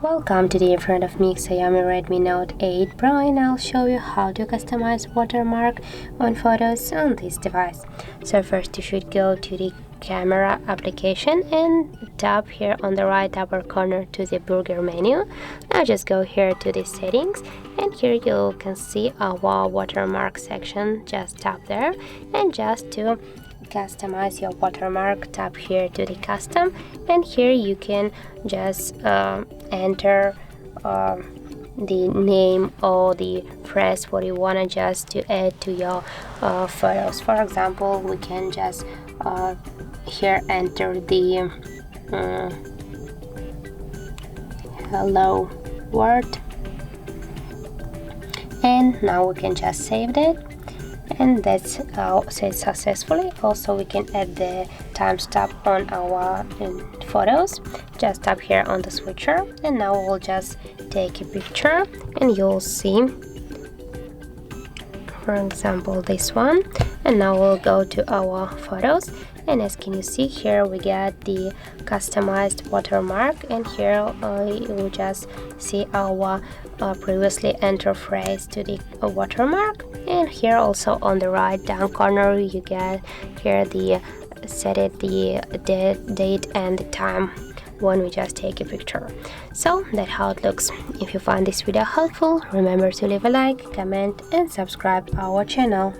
Welcome today in front of me XIAOMI Redmi Note 8 Pro, and I'll show you how to customize watermark on photos on this device. So first you should go to the camera application and tap here on the right upper corner to the burger menu. Now just go here to the settings, and here you can see our watermark section. Just tap there, and just to customize your watermark, tap here to the custom, and here you can just enter the name or the phrase what you want to just to add to your photos. For example, we can just here enter the hello word, and now we can just save that, and that's saved successfully. Also we can add the timestamp on our photos. Just tap here on the switcher, and now we'll just take a picture, and you'll see, for example, this one. And now we'll go to our photos, and as can you see here, we got the customized watermark, and here you just see our previously entered phrase to the watermark. And here also on the right down corner you get here the set it the date and the time when we just take a picture. So that's how it looks. If you find this video helpful, remember to leave a like, comment and subscribe our channel.